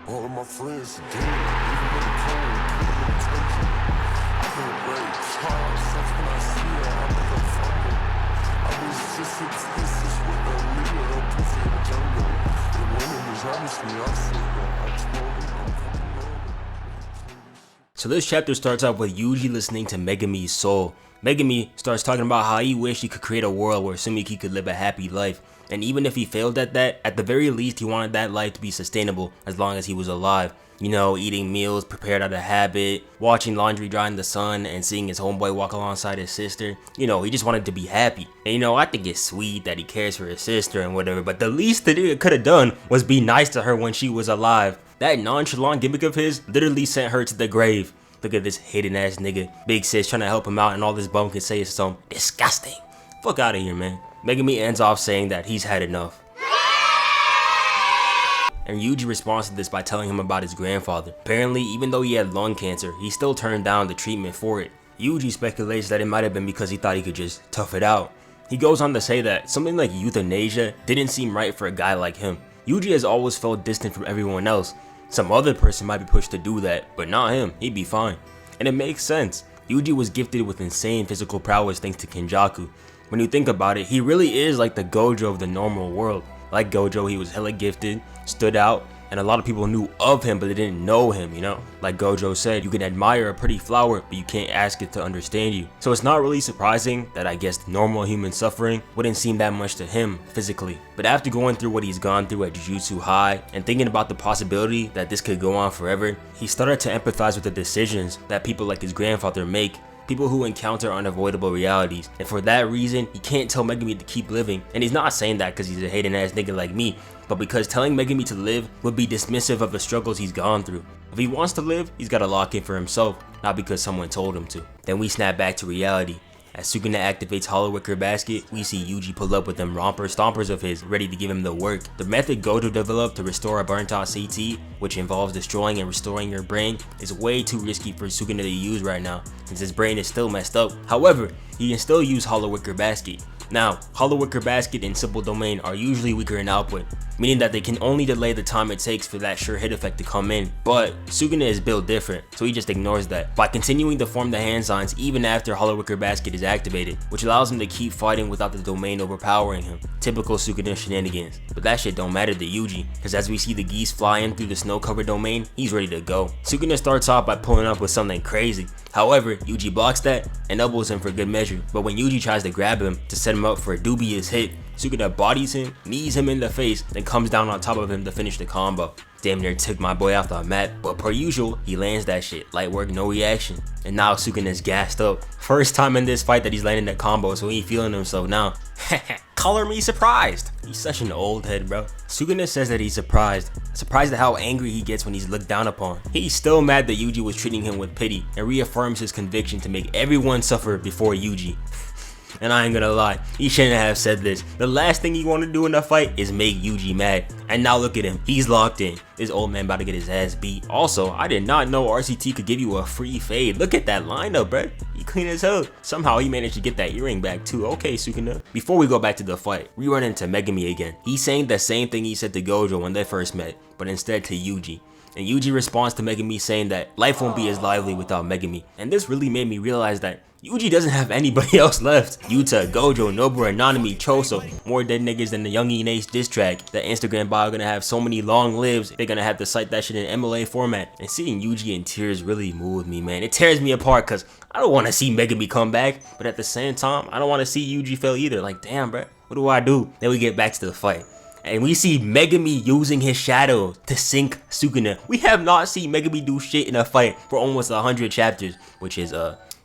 All of my friends are dead, even when the cold, even when it's empty. I can't break charge, that's when I see her, I make her fumble. I was just a pieces with a leader, a pussy in the jungle. The woman was honest me, I said, I told him I'm coming home. So this chapter starts off with Yuji listening to Megami's soul. Megami starts talking about how he wished he could create a world where Sumiki could live a happy life. And even if he failed at that, at the very least he wanted that life to be sustainable as long as he was alive. You know, eating meals prepared out of habit, watching laundry dry in the sun, and seeing his homeboy walk alongside his sister. You know, he just wanted to be happy. And you know, I think it's sweet that he cares for his sister and whatever, but the least that he could have done was be nice to her when she was alive. That nonchalant gimmick of his literally sent her to the grave. Look at this hating ass nigga. Big sis trying to help him out and all this bum can say is some disgusting. Fuck out of here, man. Megami ends off saying that he's had enough. And Yuji responds to this by telling him about his grandfather. Apparently, even though he had lung cancer, he still turned down the treatment for it. Yuji speculates that it might have been because he thought he could just tough it out. He goes on to say that something like euthanasia didn't seem right for a guy like him. Yuji has always felt distant from everyone else. Some other person might be pushed to do that, but not him, he'd be fine. And it makes sense. Yuji was gifted with insane physical prowess thanks to Kenjaku. When you think about it, he really is like the Gojo of the normal world. Like Gojo, he was hella gifted, stood out, and a lot of people knew of him but they didn't know him, you know? Like Gojo said, you can admire a pretty flower but you can't ask it to understand you. So it's not really surprising that I guess normal human suffering wouldn't seem that much to him physically. But after going through what he's gone through at Jujutsu High and thinking about the possibility that this could go on forever, he started to empathize with the decisions that people like his grandfather make. People who encounter unavoidable realities, and for that reason, he can't tell Megami to keep living. And he's not saying that because he's a hating ass nigga like me, but because telling Megami to live would be dismissive of the struggles he's gone through. If he wants to live, he's gotta lock in for himself, not because someone told him to. Then we snap back to reality. As Sukuna activates Hollow Wicker Basket, we see Yuji pull up with them romper stompers of his, ready to give him the work. The method Gojo developed to restore a burnt out CT, which involves destroying and restoring your brain, is way too risky for Sukuna to use right now, since his brain is still messed up. However, he can still use Hollow Wicker Basket. Now, Hollow Wicker Basket and Simple Domain are usually weaker in output, meaning that they can only delay the time it takes for that sure hit effect to come in, but Sukuna is built different, so he just ignores that by continuing to form the hand signs even after Hollow Wicker Basket is activated, which allows him to keep fighting without the domain overpowering him. Typical Sukuna shenanigans, but that shit don't matter to Yuji, cause as we see the geese fly in through the snow covered domain, he's ready to go. Sukuna starts off by pulling up with something crazy. However, Yuji blocks that and elbows him for good measure, but when Yuji tries to grab him to set him up for a dubious hit, Sukuna bodies him, knees him in the face, then comes down on top of him to finish the combo. Damn near took my boy off the mat, but per usual, he lands that shit. Light work, no reaction. And now Sukuna's gassed up. First time in this fight that he's landing that combo, so he ain't feeling himself now. Color me surprised. He's such an old head, bro. Sukuna says that he's surprised at how angry he gets when he's looked down upon. He's still mad that Yuji was treating him with pity and reaffirms his conviction to make everyone suffer before Yuji. And I ain't gonna lie, he shouldn't have said this. The last thing he want to do in a fight is make Yuji mad. And now look at him, he's locked in. This old man about to get his ass beat. Also, I did not know RCT could give you a free fade. Look at that lineup, bruh. He clean as hell. Somehow he managed to get that earring back too. Okay, Sukuna. Before we go back to the fight, we run into Megami again. He's saying the same thing he said to Gojo when they first met, but instead to Yuji. And Yuji responds to Megami saying that life won't be as lively without Megami. And this really made me realize that Yuji doesn't have anybody else left. Yuta, Gojo, Nobara, Nami, Choso, more dead niggas than the Youngin Ace diss track. The Instagram bio gonna have so many long lives, they're gonna have to cite that shit in MLA format. And seeing Yuji in tears really moved me, man. It tears me apart cause I don't wanna see Megami come back, but at the same time, I don't wanna see Yuji fail either. Like, damn, bruh, what do I do? Then we get back to the fight. And we see Megami using his shadow to sink Sukuna. We have not seen Megami do shit in a fight for almost 100 chapters, which is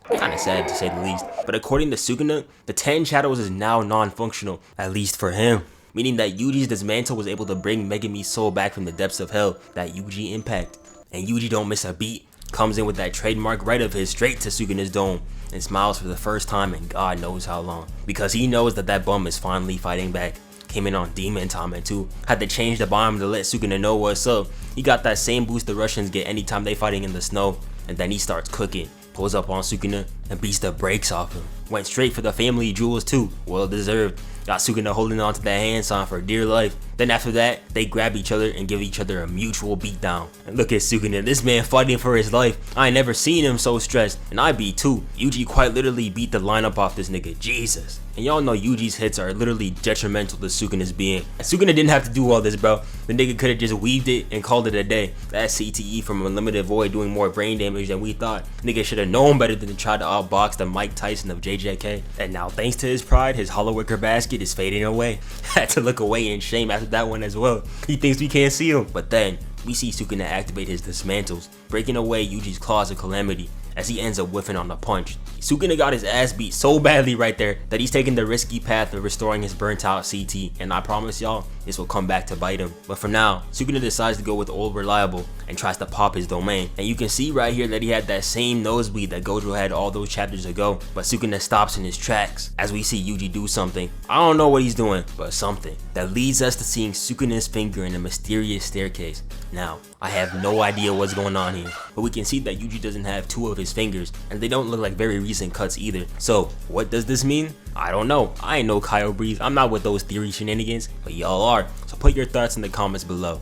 kinda sad to say the least. But according to Sukuna, the 10 shadows is now non-functional, at least for him. Meaning that Yuji's dismantle was able to bring Megami's soul back from the depths of hell, that Yuji impact. And Yuji don't miss a beat, comes in with that trademark right of his straight to Sukuna's dome, and smiles for the first time in God knows how long. Because he knows that that bum is finally fighting back. Came in on demon time and too. Had to change the bomb to let Sukuna know what's up. He got that same boost the Russians get anytime they fighting in the snow. And then he starts cooking. Pulls up on Sukuna and beats the brakes off him. Went straight for the family jewels too. Well deserved. Got Sukuna holding on to that hand sign for dear life. Then after that, they grab each other and give each other a mutual beatdown. And look at Sukuna, this man fighting for his life. I ain't never seen him so stressed, and I be too. Yuji quite literally beat the lineup off this nigga, Jesus. And y'all know Yuji's hits are literally detrimental to Sukuna's being. And Sukuna didn't have to do all this, bro. The nigga could have just weaved it and called it a day. That CTE from Unlimited Void doing more brain damage than we thought. Nigga should have known better than to try to outbox the Mike Tyson of JJK. And now thanks to his pride, his hollow wicker basket is fading away. Had to look away in shame after that one as well. He thinks we can't see him. But then, we see Sukuna activate his dismantles, breaking away Yuji's claws of calamity as he ends up whiffing on the punch. Sukuna got his ass beat so badly right there that he's taking the risky path of restoring his burnt out CT, and I promise y'all, this will come back to bite him. But for now, Sukuna decides to go with old reliable and tries to pop his domain. And you can see right here that he had that same nosebleed that Gojo had all those chapters ago, but Sukuna stops in his tracks as we see Yuji do something. I don't know what he's doing, but something that leads us to seeing Sukuna's finger in a mysterious staircase. Now, I have no idea what's going on here, but we can see that Yuji doesn't have two of his fingers, and they don't look like very recent cuts either. So, what does this mean? I don't know. I ain't no Kyle Breeze. I'm not with those theory shenanigans, but y'all are. So put your thoughts in the comments below.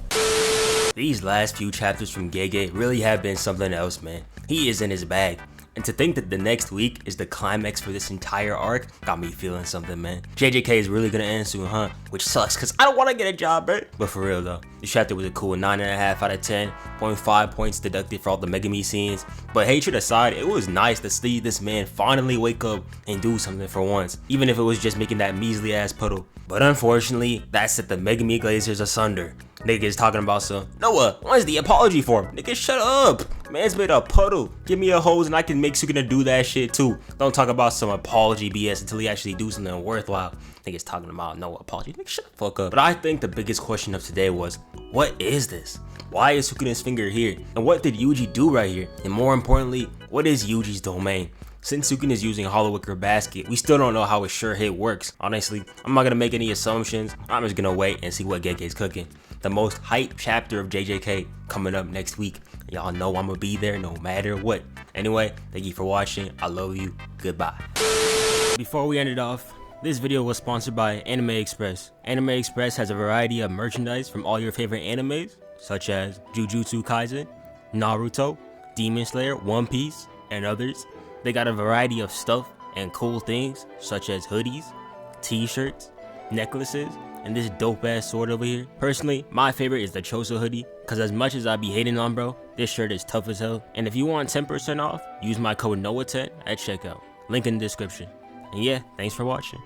These last few chapters from Gege really have been something else, man. He is in his bag. And to think that the next week is the climax for this entire arc got me feeling something, man. JJK is really gonna end soon, huh? Which sucks, cause I don't wanna get a job, bro. But for real though, this chapter was a cool 9.5 out of 10, 0.5 points deducted for all the Megami scenes. But hatred aside, it was nice to see this man finally wake up and do something for once, even if it was just making that measly ass puddle. But unfortunately, that set the Megami Glaciers asunder. Niggas talking about some, Noah, what's the apology for? Nigga, shut up. Man's made a puddle. Give me a hose and I can make Sukuna do that shit too. Don't talk about some apology BS until he actually do something worthwhile. Niggas talking about no apology. Nigga, shut the fuck up. But I think the biggest question of today was, what is this? Why is Sukuna's finger here? And what did Yuji do right here? And more importantly, what is Yuji's domain? Since Sukuna is using Hollow Wicker Basket, we still don't know how his sure hit works. Honestly, I'm not gonna make any assumptions. I'm just gonna wait and see what Gege's cooking. The most hype chapter of JJK coming up next week. Y'all know I'm gonna be there no matter what. Anyway, thank you for watching. I love you. Goodbye. Before we end it off, this video was sponsored by Anime Express. Anime Express has a variety of merchandise from all your favorite animes, such as Jujutsu Kaisen, Naruto, Demon Slayer, One Piece, and others. They got a variety of stuff and cool things, such as hoodies, t-shirts, necklaces, and this dope ass sword over here. Personally, my favorite is the Choso hoodie, cause as much as I be hating on bro, this shirt is tough as hell. And if you want 10% off, use my code NOAH10 at checkout. Link in the description. And yeah, thanks for watching.